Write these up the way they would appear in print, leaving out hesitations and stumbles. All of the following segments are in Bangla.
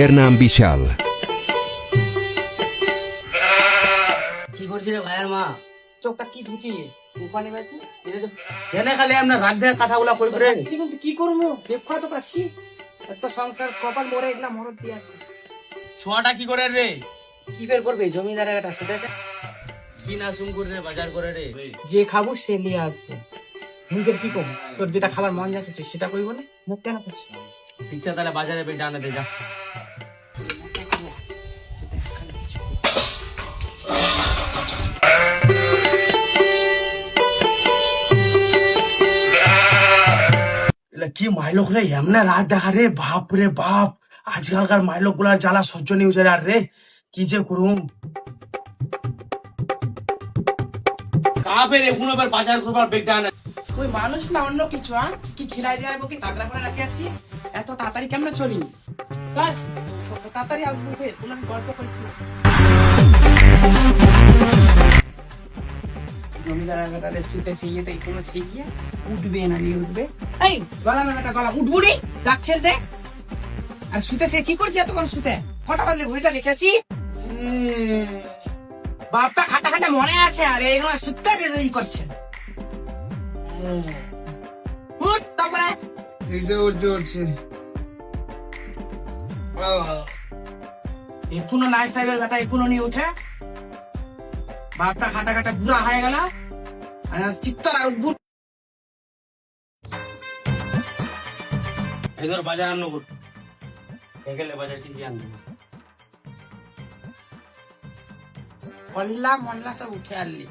এর নাম বিশাল। কি করছিলে ভাইয়ের মা? চোখটা কি ঢুকিয়ে উপানে বেশি এনে খালি আমরা রাগ দেওয়ার কথাগুলা কই করে কিন্তু কি করবো দেখো তো পাচ্ছি এত সংসার কপাল মরে এগুলা মরদ দিয়ে আছে ছোয়াটা কি করে রে? কি বের করবে জমিদারের একটা সেটা কি না শুন করে রে, বাজার করে রে। যে খাবো সে নিয়ে আসবে মুখের কি করবো তোর যেটা খাবার মন যাচ্ছে তুই সেটা করবো না মুখ কেন করছিস ইচ্ছা তাহলে বাজারে বেটা আনে দে যা। কি মাইলোক রে এমনে রাত দেখা রে, বাপ রে বাপ। আজকালকার মাইলোক গুলার জ্বালা সহ্য নেই উজারে আর রে, কি যে করুম। কাপের এখন আবার বাজার করবার বেটা আনে। ওই মানুষ না অন্য কিছু কি খিলাই দেওয়া কি তাগড়া করে রাখি আছি এত তাড়াতাড়ি কেমন চলি তাড়াতাড়ি আসবো কোনো গল্প করিস না জমিদার বেটারে শুতেছে ইয়েতে কোনো ছিগিয়ে উঠবে না নিয়ে উঠবে এই গলা বেটা গলা উঠবো রে ডাকছে দে আর শুতেছে কি করছি এতক্ষণ শুতে কটা বাজলে ঘড়িটা দেখেছি বাপটা খাটা খাটা মনে আছে আর এইগুলো শুতে গেছে ই করছে উঠ তারপরে এখনো নাই সাহেবের বেটা এখনো নিয়ে উঠে বাপটা খাটা খাটা বুড়া হয়ে গেল আর চিত্তর আর উদ্ভুত এই ধর বাজার আনলো কর গেলে বাজার কিনতে আনবো। কল্লা মল্লা সব উঠে আনলি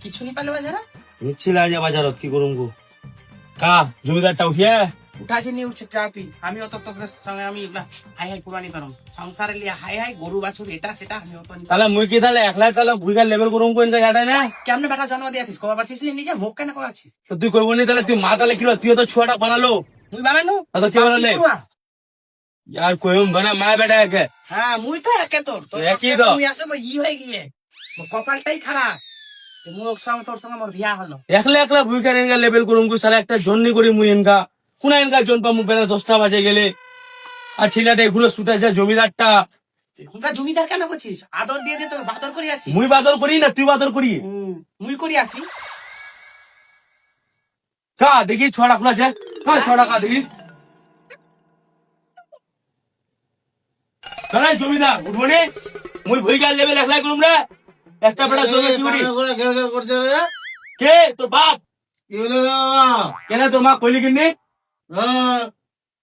কিছু নি পেলো বাজারা নিচ্ছিল আজ বাজারত কি করুম গো। কা জমিদারটা উঠিয়া উঠাছে নিয়ে উঠছে চাপি আমি অত তোর সঙ্গে আমি এগুলা হাই হাই কুরবানি পারো সংসারে লিয়ে হাই হাই গরু বাছুর এটা সেটা আমি অত তাহলে মুই কি তাহলে একলাই তাহলে ভুইকার লেভেল করুম কোন জায়গাটা না? কেমনে বেটা জন্ম দিয়েছিস কবা পারছিস নিজে মুখ কেন কবাছিস তো তুই করবো নি তাহলে তুই মা তাহলে কি তুই তো ছুয়াটা বানালো মুই বানানো তো কে বানালে? यार कोई बना माय बेटा है হ্যাঁ মুই তো একে তোর তোর একই সঙ্গে তো। তুই আসে মই ই হয়ে গিয়ে মোর কপালটাই খারাপ যে মুখ সঙ্গে তোর সঙ্গে মোর বিয়া হলো একলা একলা ভুইকার ইনকা লেভেল করুম কো সালা একটা জন্নি করি মুই ইনকা কোনা ইনকা জন পামু বেলা 10টা বাজে গেলে আর ছিলাটা এগুলো শুতে যায় জমিদারটা। এখনকার জমিদার কেন করছিস আদর দিয়ে দিয়ে তোর বাদর করে আছি মুই বাদর করি না তুই বাদর করি মুই করি আছি কা দেখি ছড়া খোলা যায় কা ছড়া কা দেখি কারে জমিদার উঠবনি মুই ভুইকার লেভেল একলাই করুম রে একটা বেটা জমি কি করি কে তোর বাপ কেন তোর মা কইলি কিনি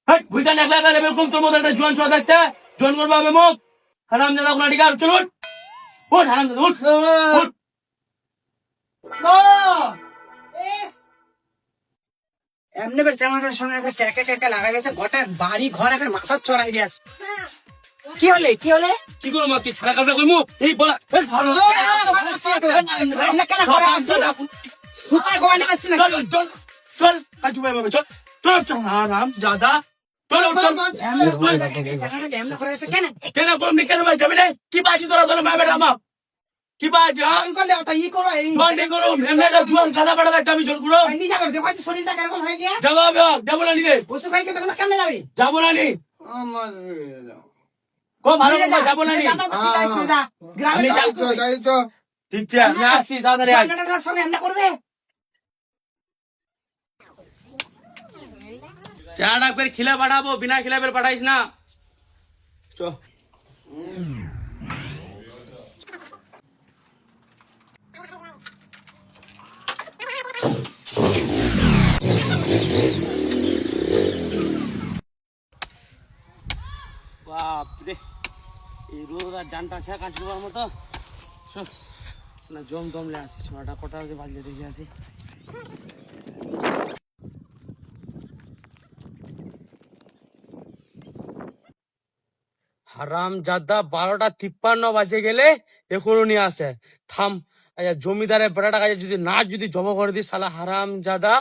হাট ভুইকার একলা একলা লেভেল করুম তোর মতো একটা জোয়ান ছড়া থাকতে জোয়ান করবা হবে মুখ হারাম দাদা কোনা ডিকার চল উঠ উঠ হারাম দাদা উঠ উঠ এমনি বের জামাটার সঙ্গে একটা ক্যাকে ক্যাকে লাগা গেছে গোটা বাড়ি ঘর একটা মাথা চড়াই দিয়েছে কি হলে কি হলে কি করো মা কি ছাড়া কাটা কইমু এই বলা এই ভালো রান্না কেন করে আনছো হুসাই গোয়ালে পাচ্ছি না চল চল চল আজু ভাই বাবা চল চল চল হারাম দাদা চল চল এমনি করে আছে কেন কেন করম নি কেন ভাই যাবি না কি বাজি তোরা তোর মা বেটা মা কি বাজি হ্যাঁ ফোন করলে ওটা ই করো এই বন্ধ করো এমনি একটা জুয়ান খাদা পাড়া একটা আমি জল করো নিজে করে দেখো শরীরটা কিরকম হয়ে গিয়া জবাব যাবো না নি রে ওষুধ খাইকে তখন কেমনে যাবি যাবো না নি কো ভালো করে যাবো না নি গ্রামে ঠিক আছে আমি আসছি তাড়াতাড়ি আয় রান্নাটার সঙ্গে এমনি করবে চা ডাকবে খিলা পাঠাবো বিনা খিলাবের পাঠাইস না চ বাপরে এই রোদ আর জানটা আছে কাজ করবার মতো না জম দমলে আসি ছটা কটা বাজলে দেখে আসি হারাম জাদা 12:53 বাজে গেলে এখনো নিয়ে আসে থাম আচ্ছা জমিদারের বেটাটা কাছে যদি না যদি জমা করে দিই শালা হারাম জাদা